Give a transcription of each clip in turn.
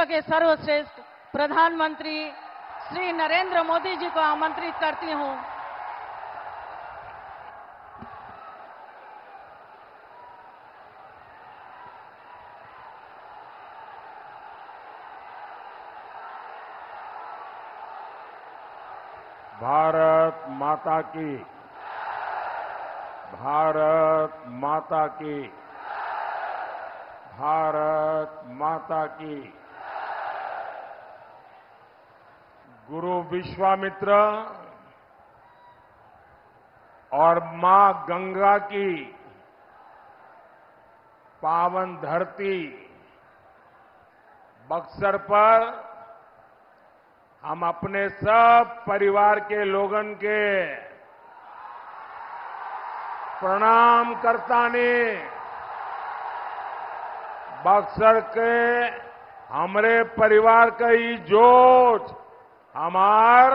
के सर्वश्रेष्ठ प्रधानमंत्री श्री नरेंद्र मोदी जी को आमंत्रित करती हूं। भारत माता की, भारत माता की, भारत माता की। गुरु विश्वामित्र और मां गंगा की पावन धरती बक्सर पर हम अपने सब परिवार के लोगन के प्रणाम करता ने बक्सर के हमरे परिवार का ही जोश हमार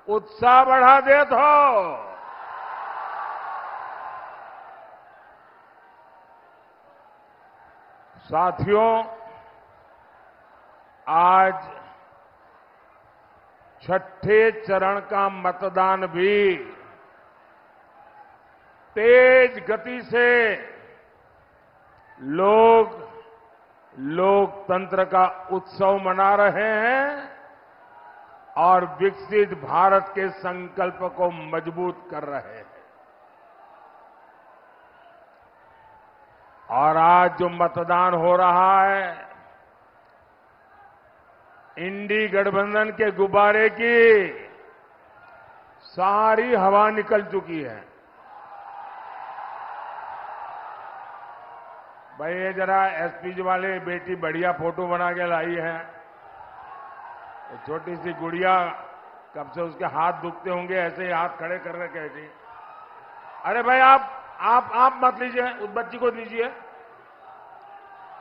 उत्साह बढ़ा देत हो। साथियों, आज छठे चरण का मतदान भी तेज गति से लोग लोकतंत्र का उत्सव मना रहे हैं और विकसित भारत के संकल्प को मजबूत कर रहे हैं। और आज जो मतदान हो रहा है, इंडी गठबंधन के गुब्बारे की सारी हवा निकल चुकी है। भाई ये जरा एसपी वाले बेटी बढ़िया फोटो बना के लाई है। छोटी सी गुड़िया, कब से उसके हाथ दुखते होंगे, ऐसे ही हाथ खड़े कर रहे कैसे। अरे भाई आप मत लीजिए, उस बच्ची को दीजिए।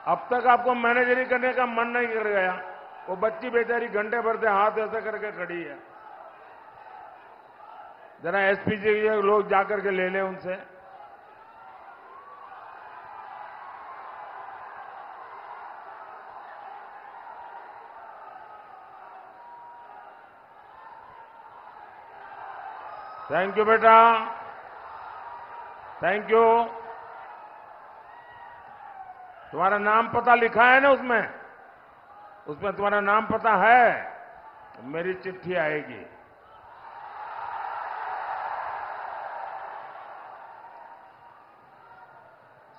अब तक आपको मैनेजरी करने का मन नहीं कर गया। वो बच्ची बेचारी घंटे भर से हाथ ऐसे करके खड़ी है। जरा एसपी जी लोग जाकर के ले लें उनसे। थैंक यू बेटा, थैंक यू। तुम्हारा नाम पता लिखा है ना उसमें तुम्हारा नाम पता है। मेरी चिट्ठी आएगी।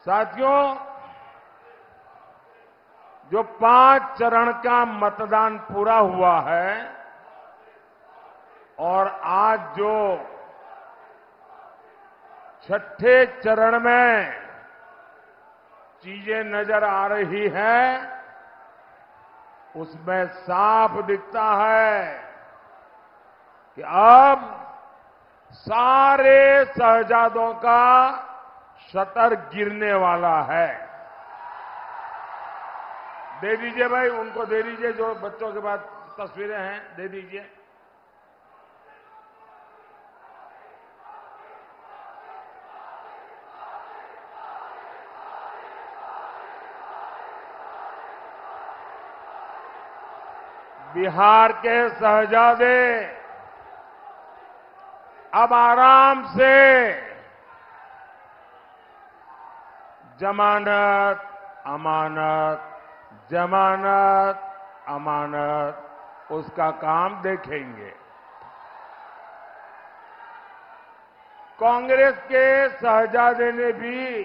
साथियों, जो 5 चरण का मतदान पूरा हुआ है और आज जो छठे चरण में चीजें नजर आ रही हैं, उसमें साफ दिखता है कि अब सारे शहजादों का शतर गिरने वाला है। दे दीजिए भाई, उनको दे दीजिए, जो बच्चों के पास तस्वीरें हैं दे दीजिए। बिहार के शहजादे अब आराम से जमानत अमानत, जमानत अमानत उसका काम देखेंगे। कांग्रेस के शहजादे ने भी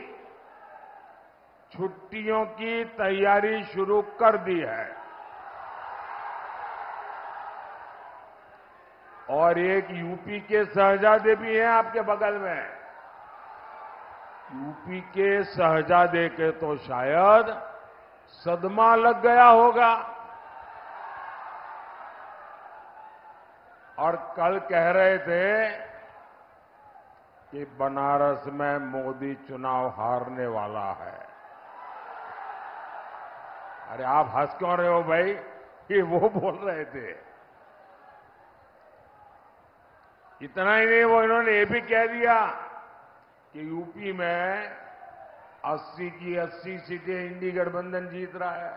छुट्टियों की तैयारी शुरू कर दी है और एक यूपी के शहजादे भी हैं आपके बगल में। यूपी के शहजादे के तो शायद सदमा लग गया होगा और कल कह रहे थे कि बनारस में मोदी चुनाव हारने वाला है। अरे आप हंस क्यों रहे हो भाई? ये वो बोल रहे थे। इतना ही नहीं, वो इन्होंने ये भी कह दिया कि यूपी में 80 की 80 सीटें इंडी गठबंधन जीत रहा है।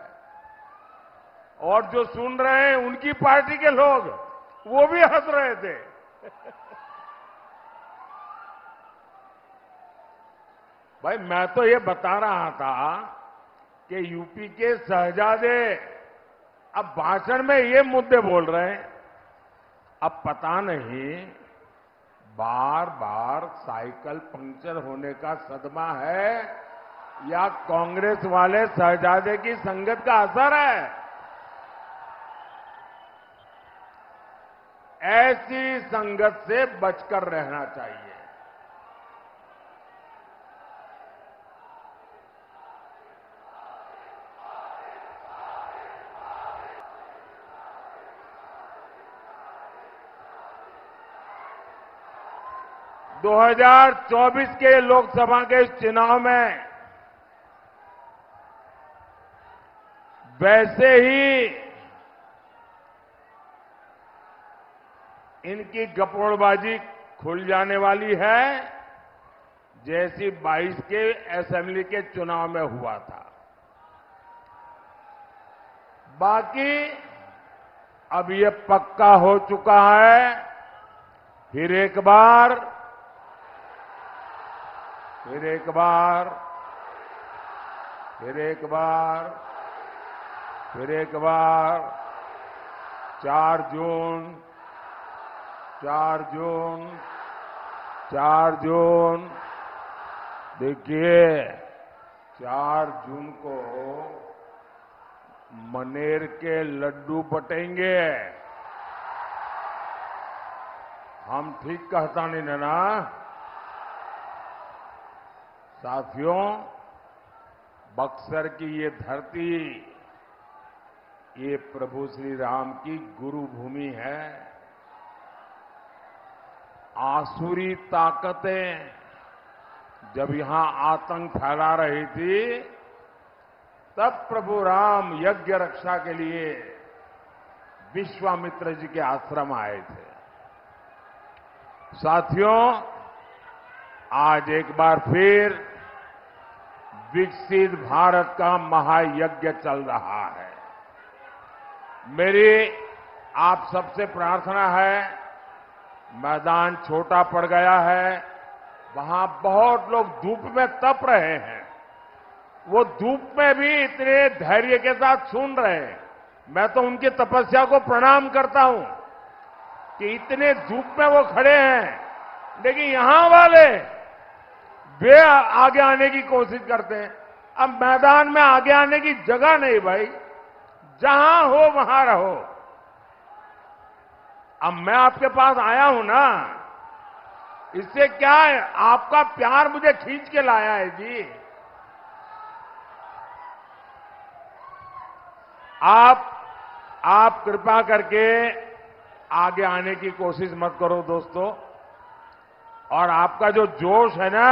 और जो सुन रहे हैं उनकी पार्टी के लोग वो भी हंस रहे थे। भाई मैं तो ये बता रहा था कि यूपी के शहजादे अब भाषण में ये मुद्दे बोल रहे हैं। अब पता नहीं बार बार साइकिल पंक्चर होने का सदमा है या कांग्रेस वाले शहजादे की संगत का असर है। ऐसी संगत से बचकर रहना चाहिए। दो 2024 के लोकसभा के इस चुनाव में वैसे ही इनकी गपोड़बाजी खुल जाने वाली है जैसी 22 के असेंबली के चुनाव में हुआ था। बाकी अब ये पक्का हो चुका है। फिर एक बार 4 जून देखिए 4 जून को मनेर के लड्डू बटेंगे। हम ठीक कहता नहीं ना साथियों। बक्सर की ये धरती ये प्रभु श्री राम की गुरु भूमि है। आसुरी ताकतें जब यहां आतंक फैला रही थी तब प्रभु राम यज्ञ रक्षा के लिए विश्वामित्र जी के आश्रम आए थे। साथियों आज एक बार फिर विकसित भारत का महायज्ञ चल रहा है। मेरी आप सबसे प्रार्थना है, मैदान छोटा पड़ गया है, वहां बहुत लोग धूप में तप रहे हैं, वो धूप में भी इतने धैर्य के साथ सुन रहे हैं। मैं तो उनकी तपस्या को प्रणाम करता हूं कि इतने धूप में वो खड़े हैं, लेकिन यहां वाले वे आगे आने की कोशिश करते हैं। अब मैदान में आगे आने की जगह नहीं भाई, जहां हो वहां रहो। अब मैं आपके पास आया हूं ना, इससे क्या है, आपका प्यार मुझे खींच के लाया है जी। आप कृपा करके आगे आने की कोशिश मत करो दोस्तों। और आपका जो जोश है ना,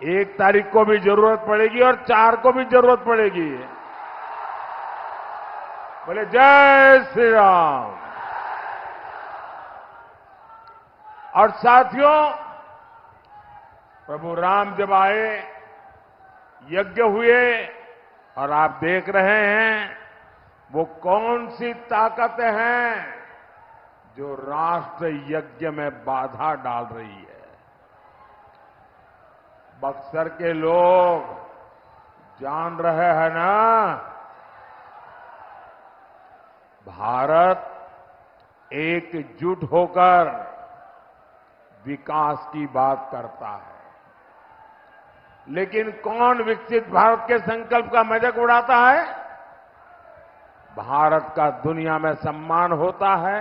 1 तारीख को भी जरूरत पड़ेगी और 4 को भी जरूरत पड़ेगी। बोले जय श्री राम। और साथियों प्रभु राम जब आए, यज्ञ हुए, और आप देख रहे हैं वो कौन सी ताकतें हैं जो राष्ट्र यज्ञ में बाधा डाल रही है। बक्सर के लोग जान रहे हैं ना, भारत एकजुट होकर विकास की बात करता है, लेकिन कौन विकसित भारत के संकल्प का मजाक उड़ाता है। भारत का दुनिया में सम्मान होता है,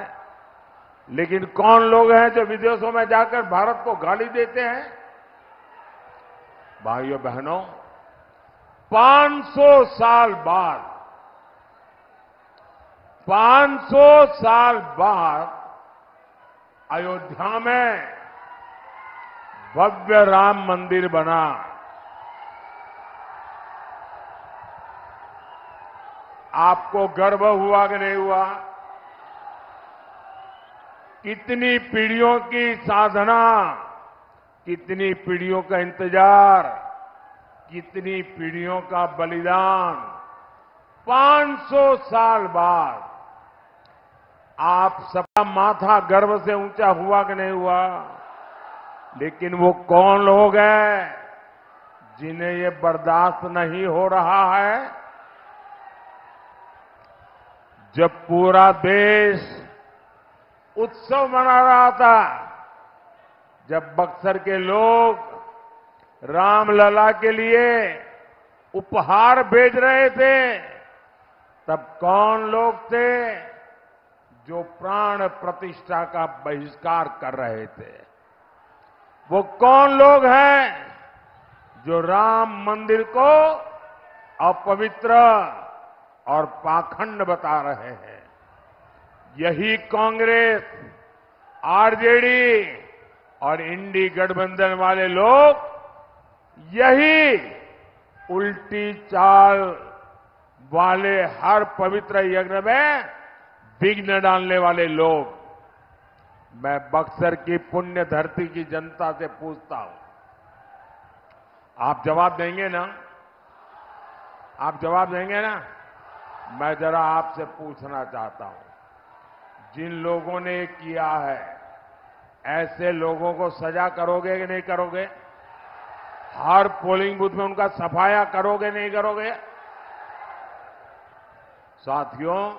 लेकिन कौन लोग हैं जो विदेशों में जाकर भारत को गाली देते हैं। भाइयों बहनों, 500 साल बाद अयोध्या में भव्य राम मंदिर बना। आपको गर्व हुआ कि नहीं हुआ? कितनी पीढ़ियों की साधना, कितनी पीढ़ियों का इंतजार, कितनी पीढ़ियों का बलिदान 500 साल बाद आप सबका माथा गर्व से ऊंचा हुआ कि नहीं हुआ? लेकिन वो कौन लोग हैं जिन्हें ये बर्दाश्त नहीं हो रहा है? जब पूरा देश उत्सव मना रहा था, जब बक्सर के लोग रामलला के लिए उपहार भेज रहे थे, तब कौन लोग थे जो प्राण प्रतिष्ठा का बहिष्कार कर रहे थे? वो कौन लोग हैं जो राम मंदिर को अपवित्र और पाखंड बता रहे हैं? यही कांग्रेस, आरजेडी और इंडी गठबंधन वाले लोग, यही उल्टी चाल वाले हर पवित्र यज्ञ में विघ्न डालने वाले लोग। मैं बक्सर की पुण्य धरती की जनता से पूछता हूं, आप जवाब देंगे ना? आप जवाब देंगे ना? मैं जरा आपसे पूछना चाहता हूं, जिन लोगों ने किया है, ऐसे लोगों को सजा करोगे कि नहीं करोगे? हर पोलिंग बूथ में उनका सफाया करोगे नहीं करोगे? साथियों,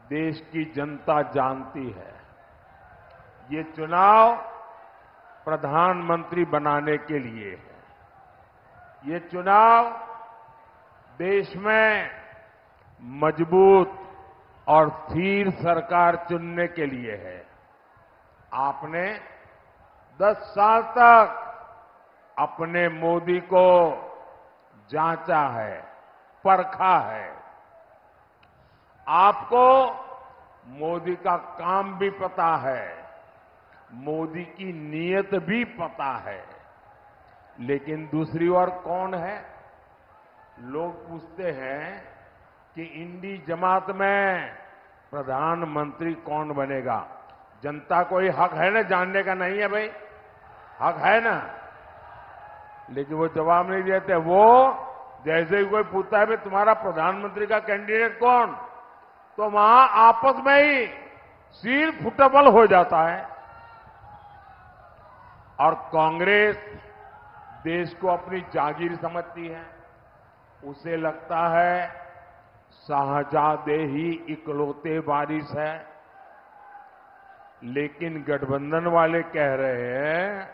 देश की जनता जानती है, ये चुनाव प्रधानमंत्री बनाने के लिए है। ये चुनाव देश में मजबूत और स्थिर सरकार चुनने के लिए है। आपने 10 साल तक अपने मोदी को जांचा है, परखा है। आपको मोदी का काम भी पता है, मोदी की नीयत भी पता है। लेकिन दूसरी ओर कौन है? लोग पूछते हैं कि इंडी जमात में प्रधानमंत्री कौन बनेगा? जनता को ये हक है ना जानने का? नहीं है भाई, हक है ना? लेकिन वो जवाब नहीं देते। वो जैसे ही कोई पूछता है भाई तुम्हारा प्रधानमंत्री का कैंडिडेट कौन, तो वहां आपस में ही सील फुटबल हो जाता है। और कांग्रेस देश को अपनी जागीर समझती है। उसे लगता है शाहजादे ही इकलौते वारिस है। लेकिन गठबंधन वाले कह रहे हैं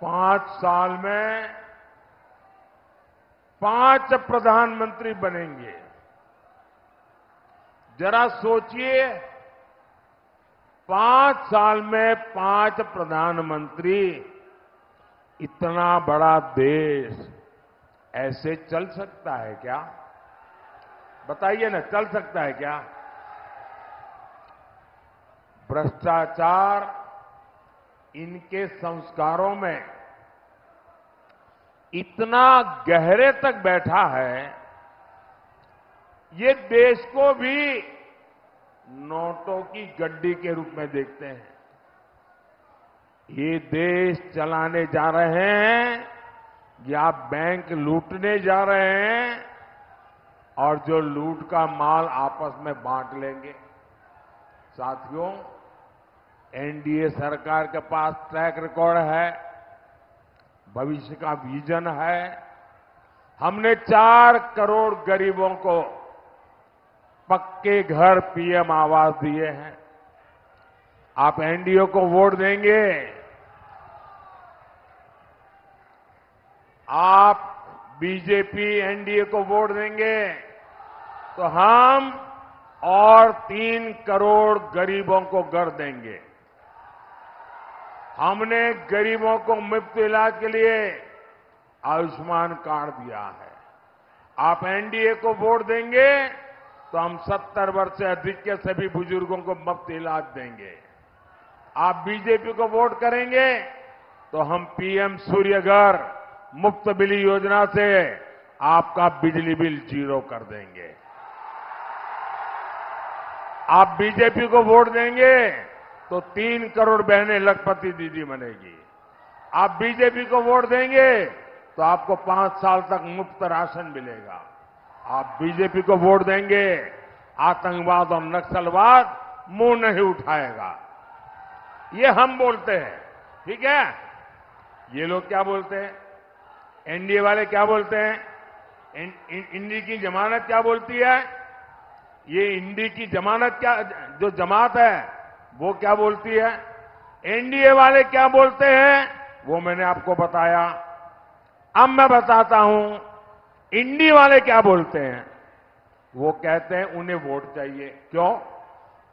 5 साल में 5 प्रधानमंत्री बनेंगे। जरा सोचिए, 5 साल में 5 प्रधानमंत्री, इतना बड़ा देश ऐसे चल सकता है क्या? बताइए ना, चल सकता है क्या? भ्रष्टाचार इनके संस्कारों में इतना गहरे तक बैठा है, ये देश को भी नोटों की गड्डी के रूप में देखते हैं। ये देश चलाने जा रहे हैं या बैंक लूटने जा रहे हैं, और जो लूट का माल आपस में बांट लेंगे। साथियों, एनडीए सरकार के पास ट्रैक रिकॉर्ड है, भविष्य का विजन है। हमने 4 करोड़ गरीबों को पक्के घर, पीएम आवास दिए हैं। आप एनडीए को वोट देंगे? आप बीजेपी एनडीए को वोट देंगे तो हम और 3 करोड़ गरीबों को घर देंगे। हमने गरीबों को मुफ्त इलाज के लिए आयुष्मान कार्ड दिया है। आप एनडीए को वोट देंगे तो हम 70 वर्ष से अधिक के सभी बुजुर्गों को मुफ्त इलाज देंगे। आप बीजेपी को वोट करेंगे तो हम पीएम सूर्यघर मुफ्त बिजली योजना से आपका बिजली बिल 0 कर देंगे। आप बीजेपी को वोट देंगे तो 3 करोड़ बहनें लखपति दीदी बनेगी। आप बीजेपी को वोट देंगे तो आपको 5 साल तक मुफ्त राशन मिलेगा। आप बीजेपी को वोट देंगे, आतंकवाद और नक्सलवाद मुंह नहीं उठाएगा। ये हम बोलते हैं, ठीक है। ये लोग क्या बोलते हैं, एनडीए वाले क्या बोलते हैं, इंडी की जमानत क्या बोलती है, ये इंडी की जमानत क्या, जो जमात है वो क्या बोलती है, एनडीए वाले क्या बोलते हैं, वो मैंने आपको बताया। अब मैं बताता हूं इंडी वाले क्या बोलते हैं। वो कहते हैं उन्हें वोट चाहिए। क्यों?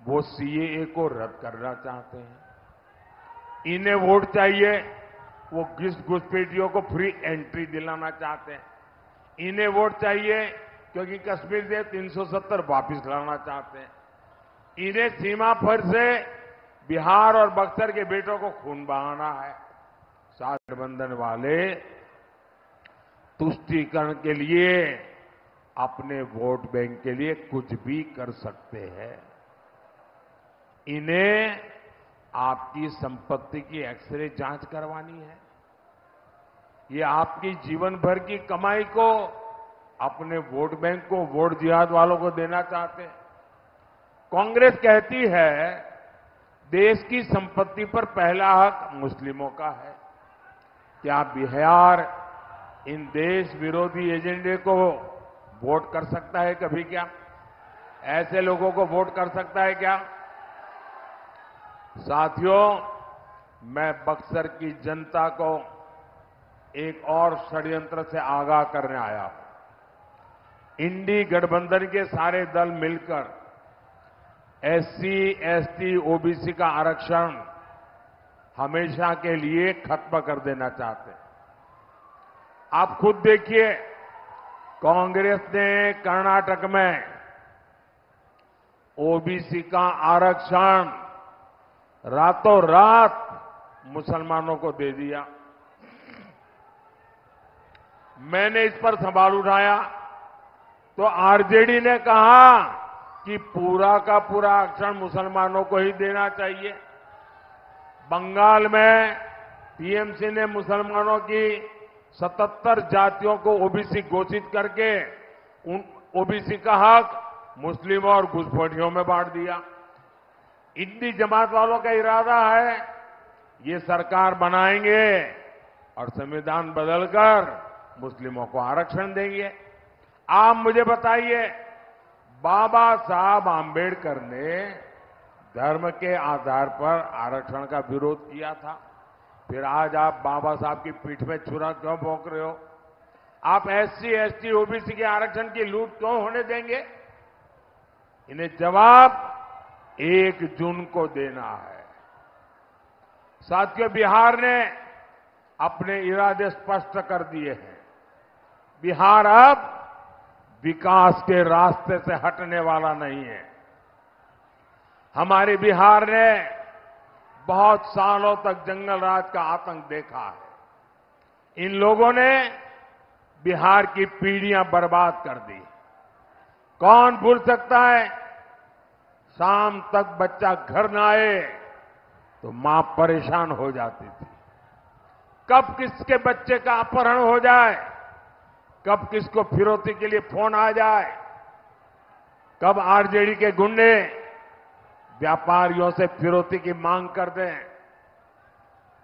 वो सीएए को रद्द करना चाहते हैं। इन्हें वोट चाहिए, वो घुसपैठियों को फ्री एंट्री दिलाना चाहते हैं। इन्हें वोट चाहिए क्योंकि कश्मीर से 370 वापस लाना चाहते हैं। इन्हें सीमा पर से बिहार और बक्सर के बेटों को खून बहाना है। साथ गठबंधन वाले तुष्टीकरण के लिए, अपने वोट बैंक के लिए कुछ भी कर सकते हैं। इन्हें आपकी संपत्ति की एक्सरे जांच करवानी है। ये आपकी जीवन भर की कमाई को, अपने वोट बैंक को, वोट जिहाद वालों को देना चाहते हैं। कांग्रेस कहती है देश की संपत्ति पर पहला हक मुस्लिमों का है। क्या बिहार इन देश विरोधी एजेंडे को वोट कर सकता है कभी? क्या ऐसे लोगों को वोट कर सकता है क्या? साथियों, मैं बक्सर की जनता को एक और षड्यंत्र से आगाह करने आया हूं। इंडी गठबंधन के सारे दल मिलकर एससी, एसटी, ओबीसी का आरक्षण हमेशा के लिए खत्म कर देना चाहते हैं। आप खुद देखिए, कांग्रेस ने कर्नाटक में ओबीसी का आरक्षण रातों रात मुसलमानों को दे दिया। मैंने इस पर सवाल उठाया तो आरजेडी ने कहा कि पूरा का पूरा आरक्षण मुसलमानों को ही देना चाहिए। बंगाल में टीएमसी ने मुसलमानों की 77 जातियों को ओबीसी घोषित करके उन ओबीसी का हक मुस्लिमों और घुसपैठियों में बांट दिया। इंडी जमात वालों का इरादा है ये सरकार बनाएंगे और संविधान बदलकर मुस्लिमों को आरक्षण देंगे। आप मुझे बताइए, बाबा साहब आंबेडकर ने धर्म के आधार पर आरक्षण का विरोध किया था, फिर आज आप बाबा साहब की पीठ में छुरा क्यों भोंक रहे हो? आप एससी, एसटी, ओबीसी के आरक्षण की लूट क्यों होने देंगे? इन्हें जवाब 1 जून को देना है। साथियों, बिहार ने अपने इरादे स्पष्ट कर दिए हैं। बिहार अब विकास के रास्ते से हटने वाला नहीं है। हमारे बिहार ने बहुत सालों तक जंगल राज का आतंक देखा है। इन लोगों ने बिहार की पीढ़ियां बर्बाद कर दी। कौन भूल सकता है, शाम तक बच्चा घर न आए तो मां परेशान हो जाती थी। कब किसके बच्चे का अपहरण हो जाए, कब किसको फिरौती के लिए फोन आ जाए, कब आरजेडी के गुंडे व्यापारियों से फिरौती की मांग कर दें।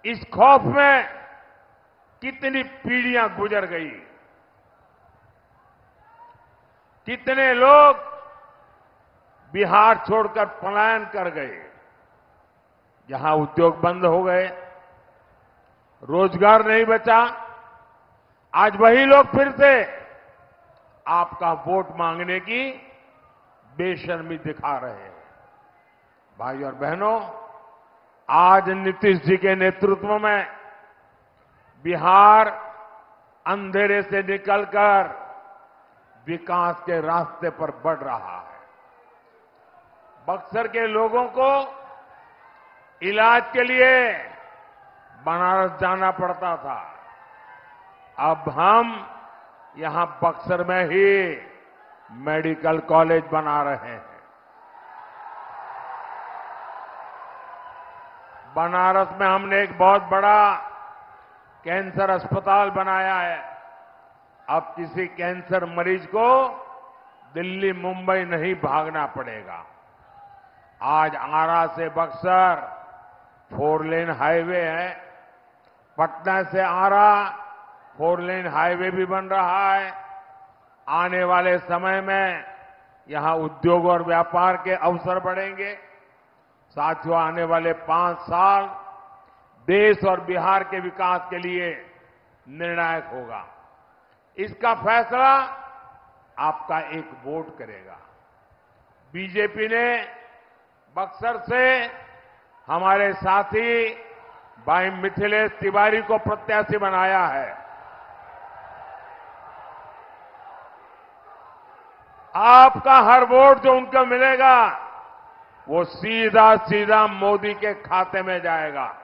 इस खौफ में कितनी पीढ़ियां गुजर गई, कितने लोग बिहार छोड़कर पलायन कर गए। यहां उद्योग बंद हो गए, रोजगार नहीं बचा। आज वही लोग फिर से आपका वोट मांगने की बेशर्मी दिखा रहे हैं। भाई और बहनों, आज नीतीश जी के नेतृत्व में बिहार अंधेरे से निकलकर विकास के रास्ते पर बढ़ रहा है। बक्सर के लोगों को इलाज के लिए बनारस जाना पड़ता था, अब हम यहां बक्सर में ही मेडिकल कॉलेज बना रहे हैं। बनारस में हमने एक बहुत बड़ा कैंसर अस्पताल बनाया है। अब किसी कैंसर मरीज को दिल्ली मुंबई नहीं भागना पड़ेगा। आज आरा से बक्सर 4 लेन हाईवे है, पटना से आरा 4 लेन हाईवे भी बन रहा है। आने वाले समय में यहां उद्योग और व्यापार के अवसर बढ़ेंगे। साथियों, आने वाले 5 साल देश और बिहार के विकास के लिए निर्णायक होगा। इसका फैसला आपका एक वोट करेगा। बीजेपी ने बक्सर से हमारे साथी भाई मिथिलेश तिवारी को प्रत्याशी बनाया है। आपका हर वोट जो उनको मिलेगा वो सीधा सीधा मोदी के खाते में जाएगा।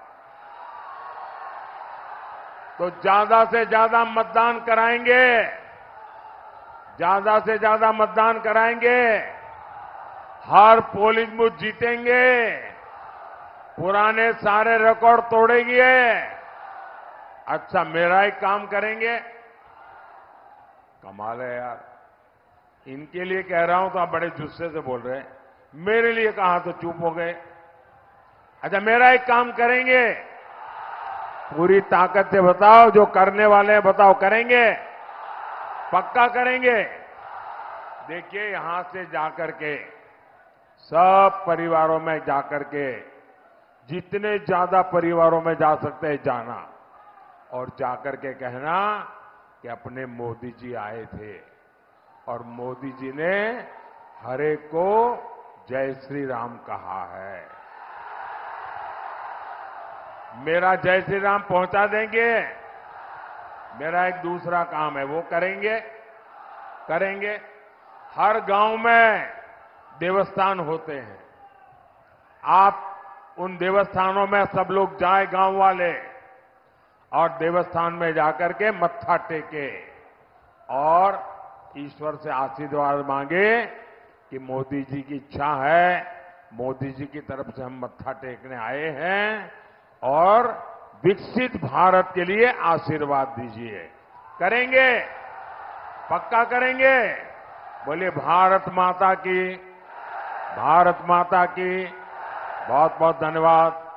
तो ज्यादा से ज्यादा मतदान कराएंगे, ज्यादा से ज्यादा मतदान कराएंगे, हर पोलिंग बूथ जीतेंगे, पुराने सारे रिकॉर्ड तोड़ेंगे। अच्छा, मेरा एक काम करेंगे। कमाल है यार, इनके लिए कह रहा हूं तो आप बड़े जुस्से से बोल रहे हैं, मेरे लिए कहा तो चुप हो गए। अच्छा, मेरा एक काम करेंगे, पूरी ताकत से बताओ, जो करने वाले हैं बताओ, करेंगे? पक्का करेंगे? देखिए, यहां से जाकर के सब परिवारों में जाकर के, जितने ज्यादा परिवारों में जा सकते हैं जाना, और जाकर के कहना कि अपने मोदी जी आए थे और मोदी जी ने हर एक को जय श्री राम कहा है। मेरा जय श्री राम पहुंचा देंगे। मेरा एक दूसरा काम है, वो करेंगे। हर गांव में देवस्थान होते हैं। आप उन देवस्थानों में सब लोग जाए, गांव वाले, और देवस्थान में जाकर के मत्था टेके और ईश्वर से आशीर्वाद मांगे कि मोदी जी की इच्छा है, मोदी जी की तरफ से हम मत्था टेकने आए हैं और विकसित भारत के लिए आशीर्वाद दीजिए। करेंगे? पक्का करेंगे? बोलिए भारत माता की, भारत माता की। बहुत बहुत धन्यवाद।